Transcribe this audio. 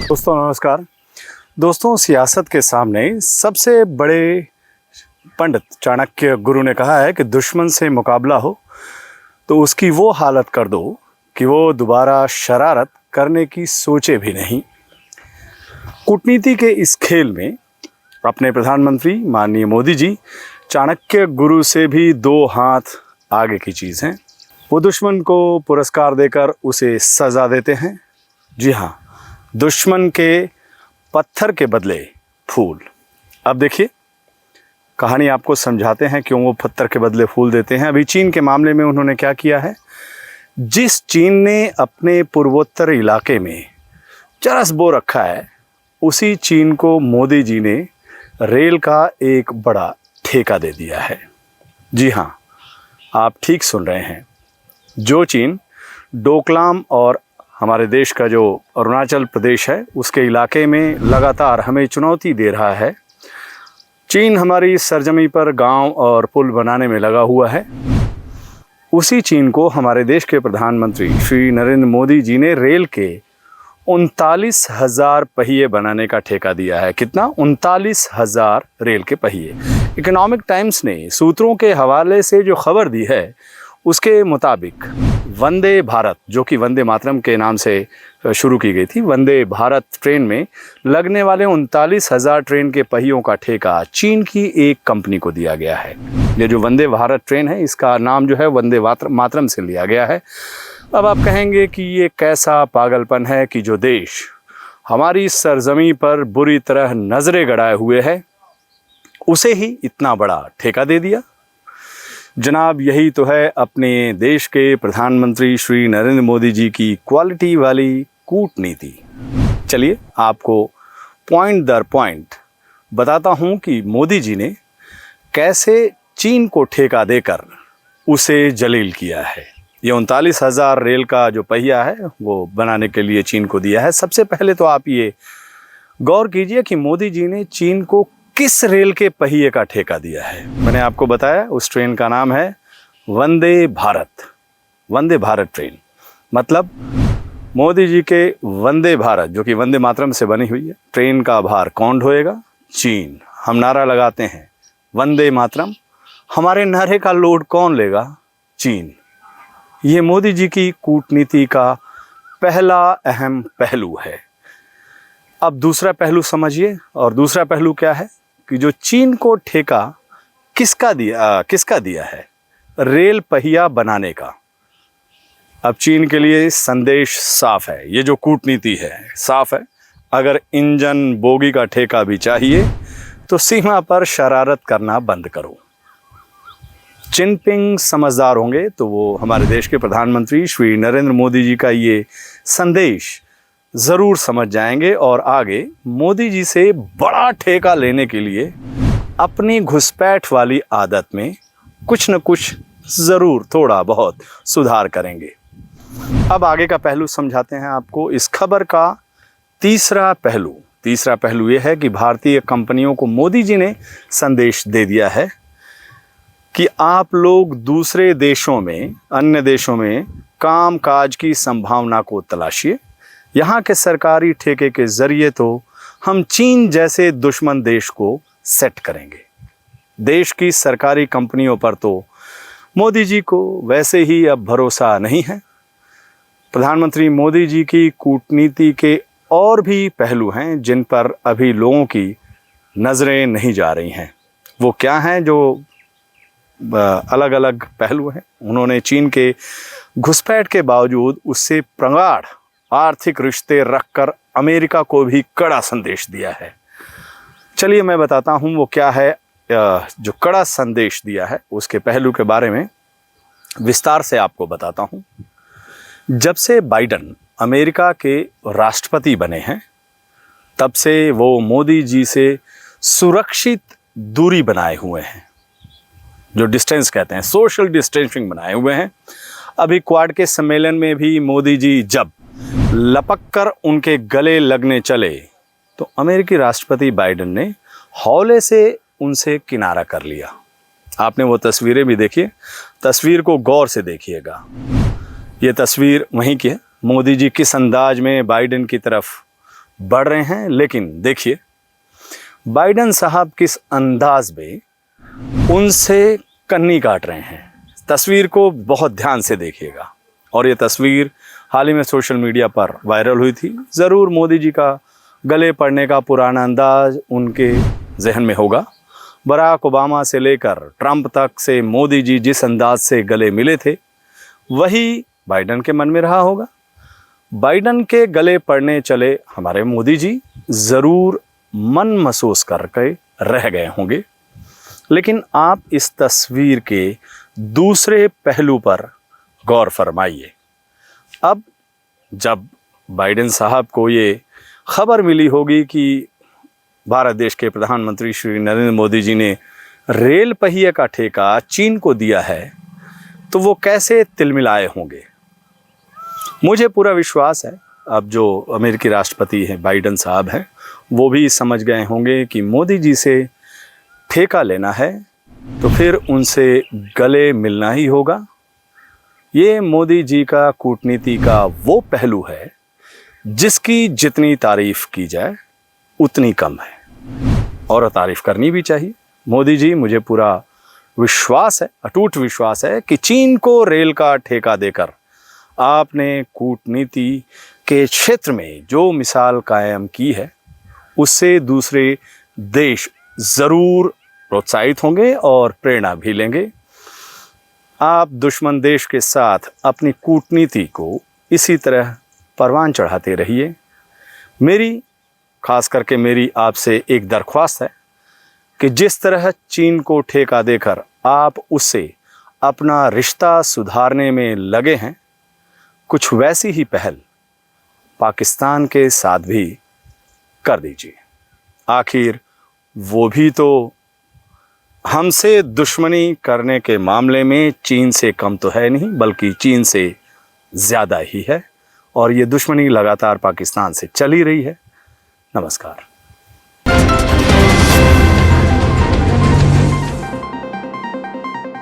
दोस्तों नमस्कार। दोस्तों, सियासत के सामने सबसे बड़े पंडित चाणक्य गुरु ने कहा है कि दुश्मन से मुकाबला हो तो उसकी वो हालत कर दो कि वो दोबारा शरारत करने की सोचे भी नहीं। कूटनीति के इस खेल में अपने प्रधानमंत्री माननीय मोदी जी चाणक्य गुरु से भी 2 हाथ आगे की चीज़ हैं। वो दुश्मन को पुरस्कार देकर उसे सज़ा देते हैं। जी हाँ, दुश्मन के पत्थर के बदले फूल। अब देखिए, कहानी आपको समझाते हैं क्यों वो पत्थर के बदले फूल देते हैं। अभी चीन के मामले में उन्होंने क्या किया है। जिस चीन ने अपने पूर्वोत्तर इलाके में चरस बो रखा है, उसी चीन को मोदी जी ने रेल का एक बड़ा ठेका दे दिया है। जी हाँ, आप ठीक सुन रहे हैं। जो चीन डोकलाम और हमारे देश का जो अरुणाचल प्रदेश है उसके इलाके में लगातार हमें चुनौती दे रहा है, चीन हमारी सरजमी पर गांव और पुल बनाने में लगा हुआ है, उसी चीन को हमारे देश के प्रधानमंत्री श्री नरेंद्र मोदी जी ने रेल के 39,000 पहिए बनाने का ठेका दिया है। कितना? 39,000 रेल के पहिए। इकोनॉमिक टाइम्स ने सूत्रों के हवाले से जो खबर दी है उसके मुताबिक वंदे भारत, जो कि वंदे मातरम के नाम से शुरू की गई थी, वंदे भारत ट्रेन में लगने वाले 39,000 ट्रेन के पहियों का ठेका चीन की एक कंपनी को दिया गया है। ये जो वंदे भारत ट्रेन है, इसका नाम जो है वंदे मातरम से लिया गया है। अब आप कहेंगे कि ये कैसा पागलपन है कि जो देश हमारी सरजमी पर बुरी तरह नजरें गड़ाए हुए है, उसे ही इतना बड़ा ठेका दे दिया। जनाब, यही तो है अपने देश के प्रधानमंत्री श्री नरेंद्र मोदी जी की क्वालिटी वाली कूटनीति। चलिए आपको पॉइंट दर पॉइंट बताता हूं कि मोदी जी ने कैसे चीन को ठेका देकर उसे जलील किया है। ये 39,000 रेल का जो पहिया है वो बनाने के लिए चीन को दिया है। सबसे पहले तो आप ये गौर कीजिए कि मोदी जी ने चीन को किस रेल के पहिए का ठेका दिया है। मैंने आपको बताया उस ट्रेन का नाम है वंदे भारत। वंदे भारत ट्रेन मतलब मोदी जी के वंदे भारत, जो कि वंदे मातरम से बनी हुई है, ट्रेन का भार कौन ढोएगा? चीन। हम नारा लगाते हैं वंदे मातरम, हमारे नारे का लोड कौन लेगा? चीन। ये मोदी जी की कूटनीति का पहला अहम पहलू है। अब दूसरा पहलू समझिए। और दूसरा पहलू क्या है कि जो चीन को ठेका किसका दिया है? रेल पहिया बनाने का। अब चीन के लिए संदेश साफ है, ये जो कूटनीति है साफ है। अगर इंजन बोगी का ठेका भी चाहिए तो सीमा पर शरारत करना बंद करो। जिनपिंग समझदार होंगे तो वो हमारे देश के प्रधानमंत्री श्री नरेंद्र मोदी जी का ये संदेश ज़रूर समझ जाएंगे और आगे मोदी जी से बड़ा ठेका लेने के लिए अपनी घुसपैठ वाली आदत में कुछ न कुछ ज़रूर थोड़ा बहुत सुधार करेंगे। अब आगे का पहलू समझाते हैं आपको। इस खबर का तीसरा पहलू ये है कि भारतीय कंपनियों को मोदी जी ने संदेश दे दिया है कि आप लोग दूसरे देशों में, अन्य देशों में काम काज की संभावना को तलाशिए। यहाँ के सरकारी ठेके के जरिए तो हम चीन जैसे दुश्मन देश को सेट करेंगे। देश की सरकारी कंपनियों पर तो मोदी जी को वैसे ही अब भरोसा नहीं है। प्रधानमंत्री मोदी जी की कूटनीति के और भी पहलू हैं जिन पर अभी लोगों की नज़रें नहीं जा रही हैं। वो क्या हैं? जो अलग अलग पहलू हैं। उन्होंने चीन के घुसपैठ के बावजूद उससे प्रगाढ़ आर्थिक रिश्ते रखकर अमेरिका को भी कड़ा संदेश दिया है। चलिए मैं बताता हूं वो क्या है जो कड़ा संदेश दिया है। उसके पहलू के बारे में विस्तार से आपको बताता हूं। जब से बाइडेन अमेरिका के राष्ट्रपति बने हैं, तब से वो मोदी जी से सुरक्षित दूरी बनाए हुए हैं, जो डिस्टेंस कहते हैं, सोशल डिस्टेंसिंग बनाए हुए हैं। अभी क्वाड के सम्मेलन में भी मोदी जी जब लपक कर उनके गले लगने चले तो अमेरिकी राष्ट्रपति बाइडेन ने हौले से उनसे किनारा कर लिया। आपने वो तस्वीरें भी देखी, तस्वीर को गौर से देखिएगा। ये तस्वीर वहीं की है। मोदी जी किस अंदाज में बाइडेन की तरफ बढ़ रहे हैं, लेकिन देखिए बाइडेन साहब किस अंदाज में उनसे कन्नी काट रहे हैं। तस्वीर को बहुत ध्यान से देखिएगा। और ये तस्वीर हाल ही में सोशल मीडिया पर वायरल हुई थी। ज़रूर मोदी जी का गले पड़ने का पुराना अंदाज उनके जहन में होगा। बराक ओबामा से लेकर ट्रंप तक से मोदी जी जिस अंदाज से गले मिले थे, वही बाइडेन के मन में रहा होगा। बाइडेन के गले पड़ने चले हमारे मोदी जी ज़रूर मन महसूस करके रह गए होंगे। लेकिन आप इस तस्वीर के दूसरे पहलू पर गौर फरमाइए। अब जब बाइडेन साहब को ये खबर मिली होगी कि भारत देश के प्रधानमंत्री श्री नरेंद्र मोदी जी ने रेल पहिए का ठेका चीन को दिया है, तो वो कैसे तिलमिलाए होंगे। मुझे पूरा विश्वास है अब जो अमेरिकी राष्ट्रपति हैं बाइडेन साहब हैं, वो भी समझ गए होंगे कि मोदी जी से ठेका लेना है तो फिर उनसे गले मिलना ही होगा। ये मोदी जी का कूटनीति का वो पहलू है जिसकी जितनी तारीफ की जाए उतनी कम है, और तारीफ करनी भी चाहिए। मोदी जी, मुझे पूरा विश्वास है, अटूट विश्वास है कि चीन को रेल का ठेका देकर आपने कूटनीति के क्षेत्र में जो मिसाल कायम की है, उससे दूसरे देश ज़रूर प्रोत्साहित होंगे और प्रेरणा भी लेंगे। आप दुश्मन देश के साथ अपनी कूटनीति को इसी तरह परवान चढ़ाते रहिए। मेरी, खास करके मेरी आपसे एक दरख्वास्त है कि जिस तरह चीन को ठेका देकर आप उससे अपना रिश्ता सुधारने में लगे हैं, कुछ वैसी ही पहल पाकिस्तान के साथ भी कर दीजिए। आखिर वो भी तो हमसे दुश्मनी करने के मामले में चीन से कम तो है नहीं, बल्कि चीन से ज़्यादा ही है, और ये दुश्मनी लगातार पाकिस्तान से चल ही रही है। नमस्कार।